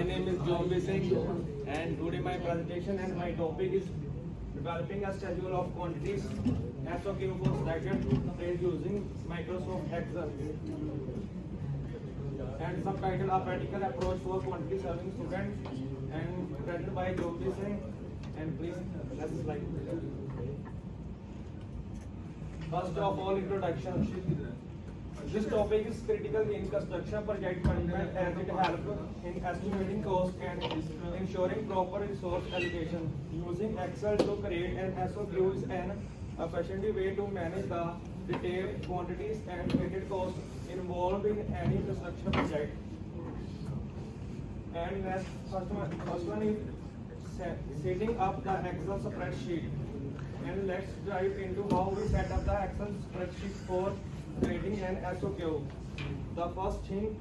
My name is John Singh, and today my presentation and my topic is developing a schedule of quantities SOQ for staggered trade using Microsoft Excel. And subtitle A Practical Approach for Quantity Serving Students, and presented by John Singh. And please, let's slide. First of all, introduction. This topic is critical in construction project management as it helps in estimating cost and ensuring proper resource allocation. Using Excel to create an SOQ is an efficient way to manage the detailed quantities and related costs involved in any construction project. And first one is setting up the Excel spreadsheet. And let's dive into how we set up the Excel spreadsheet for creating an SOQ. The first thing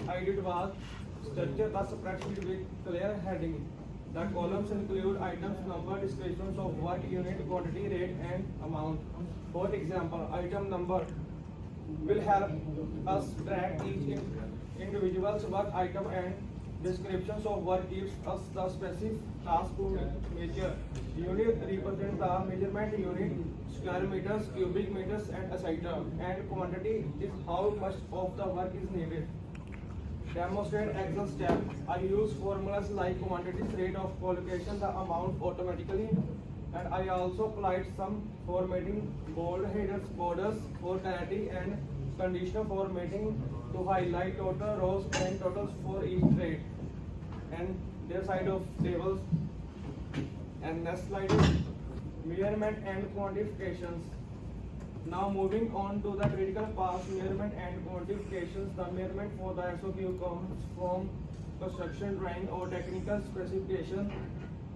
I did was structure the spreadsheet with clear heading. The columns include items, number, descriptions of work, unit, quantity, rate, and amount. For example, item number will help us track each individual's work item, and descriptions of work gives us the specific task to measure. Unit represent the measurement unit, square meters, cubic meters, and etc. And quantity is how much of the work is needed. Demonstrate Excel step. I use formulas like quantities, rate of collocation, the amount automatically, and I also applied some formatting, bold headers, borders for clarity, and conditional formatting to highlight total rows and totals for each trade and their side of tables. And next slide is measurement and quantifications. Now moving on to the critical part, measurement and quantifications. The measurement for the SOQ comes from construction drawing or technical specification.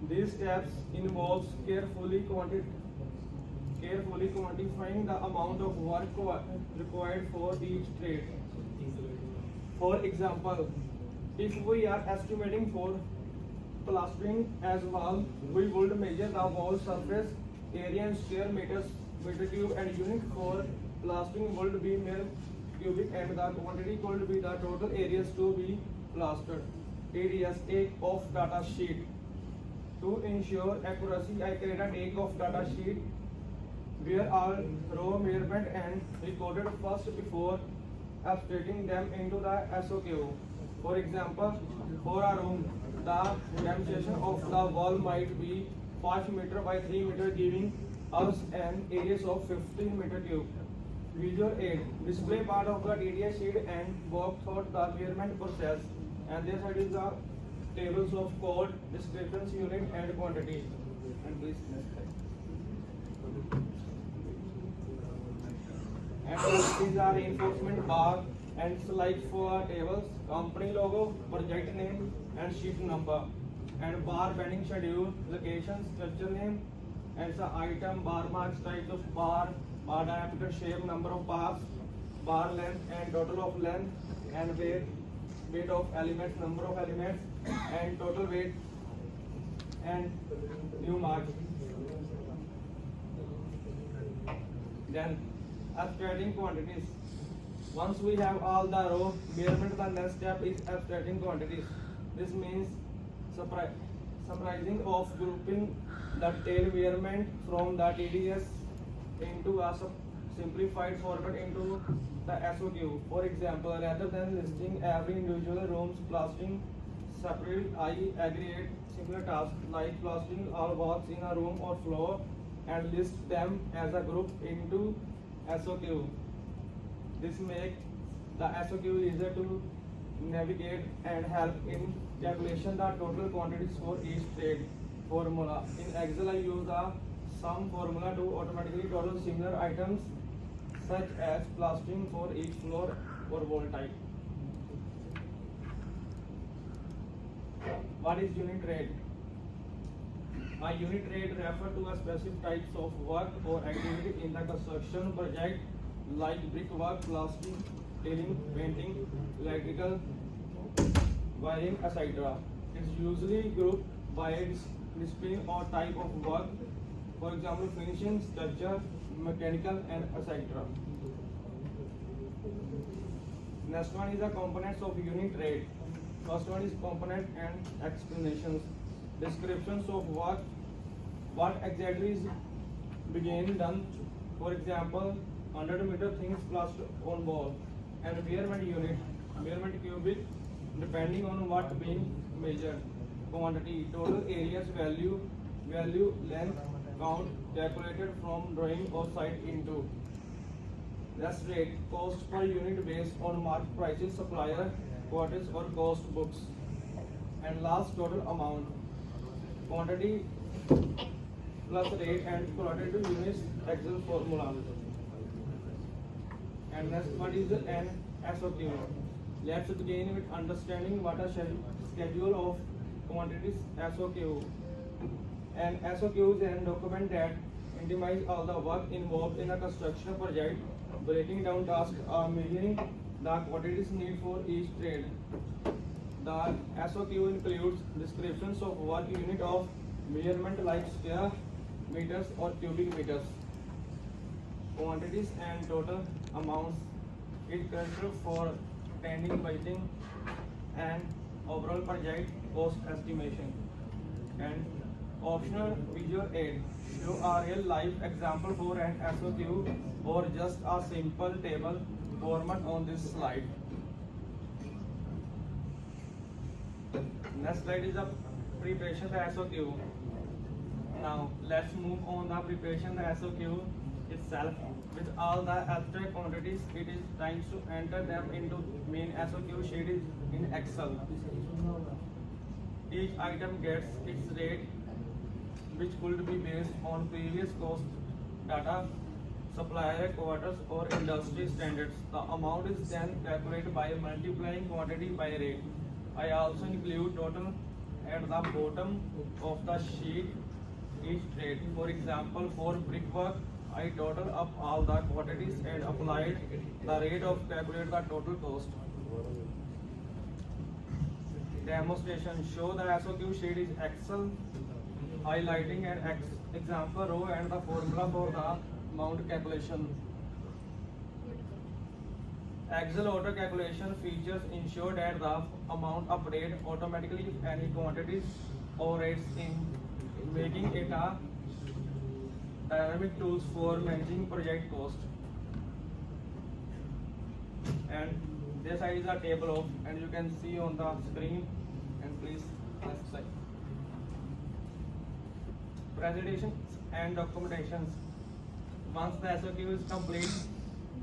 These steps involves carefully quantifying the amount of work required for each trade. For example, if we are estimating for plastering as wall, we would measure the wall surface area in square meters, meter cube, and unit for plastering would be mere cubic, and the quantity could be the total areas to be plastered. Areas take of data sheet. To ensure accuracy, I create a take of data sheet where all row measurement and recorded first before abstracting them into the SOQ. For example, for a room, the dimension of the wall might be 5 meter by 3 meter, giving us an area of 15 meter cube. Visual aid. Display part of the data sheet and walk through the measurement process. And this side is the tables of code, descriptions, unit, and quantity. And please next slide. And these are reinforcement bar and slide for tables, company logo, project name, and sheet number, and bar bending schedule, location, structure name, and the item, bar marks, types of bar diameter, shape, number of bars, bar length, and total of length, and weight of elements, number of elements, and total weight, and new marks. Then abstracting quantities. Once we have all the row measurement, the next step is abstracting quantities. This means summarizing of grouping the tail measurement from the TDS into a simplified format into the SOQ. For example, rather than listing every individual room's plastering separately, I aggregate similar tasks like plastering all walls in a room or floor and list them as a group into SOQ. This makes the SOQ easier to navigate and help in calculation the total quantities for each trade. Formula. In Excel, I use the sum formula to automatically total similar items such as plastering for each floor or wall type. What is unit rate? A unit rate refers to a specific types of work or activity in the construction project, like brickwork, plastering, tailing, painting, electrical, wiring, etc. It's usually grouped by discipline or type of work. For example, finishing, structure, mechanical, and etc. Next one is the components of unit rate. First one is component and explanations. Descriptions of what exactly is being done. For example, 100-meter things plastered on wall, and measurement unit, measurement cubic, depending on what being measured. Quantity, total areas value, length, count, calculated from drawing or site into. That's rate, cost per unit based on market prices, supplier, quotas or cost books. And last, total amount. Quantity plus rate and qualitative units, Excel formula. And next one is an SOQ. Let's begin with understanding what a schedule of quantities SOQ. An SOQ is a document that intimates all the work involved in a construction project, breaking down tasks or measuring the quantities needed for each trade. The SOQ includes descriptions of work unit of measurement like square meters or cubic meters, quantities and total amounts. It considers for pending budgeting and overall project cost estimation. And optional visual aid. Show a real life example for an SOQ or just a simple table format on this slide. Next slide is the preparation of the SOQ. Now let's move on the preparation of the SOQ itself. With all the abstract quantities, it is time to enter them into main SOQ sheet in Excel. Each item gets its rate, which could be based on previous cost data, supplier quotas or industry standards. The amount is then calculated by multiplying quantity by rate. I also include total at the bottom of the sheet each trade. For example, for brickwork, I total up all the quantities and applied the rate of calculate the total cost. Demonstration. Show the SOQ sheet is Excel, highlighting an example row and the formula for the amount calculation. Excel auto calculation features ensure that the amount update automatically if any quantities or rates in, making it a dynamic tools for managing project cost. And this side is a table of, and you can see on the screen, and please left side. Presentations and documentations. Once the SOQ is complete,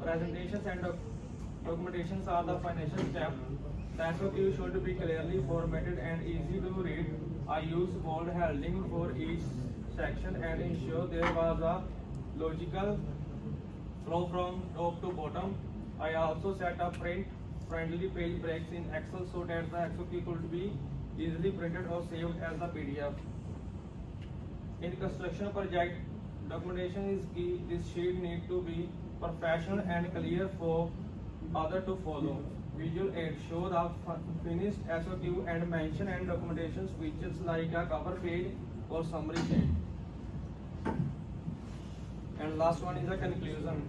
presentations and documentations are the financial step. The SOQ should be clearly formatted and easy to read. I use bold heading for each section and ensure there was a logical flow from top to bottom. I also set up print-friendly page breaks in Excel so that the SOQ could be easily printed or saved as a PDF. In construction project, documentation is key. This sheet needs to be professional and clear for others to follow. Visual aid. Show the finished SOQ and mention and documentation features like a cover page or summary sheet. And last one is a conclusion.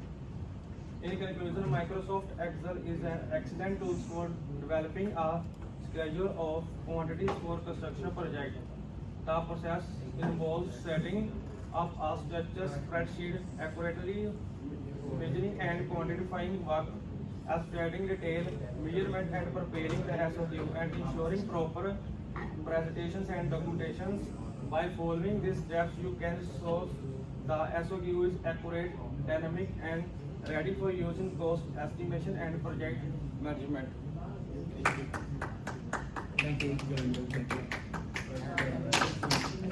In conclusion, Microsoft Excel is an excellent tool for developing a schedule of quantities for construction project. The process involves setting up a structured spreadsheet, accurately measuring and quantifying work, abstracting detail, measurement and preparing the SOQ, and ensuring proper presentations and documentations. By following these steps, you can show the SOQ is accurate, dynamic, and ready for use in cost estimation and project management. Thank you. Thank you.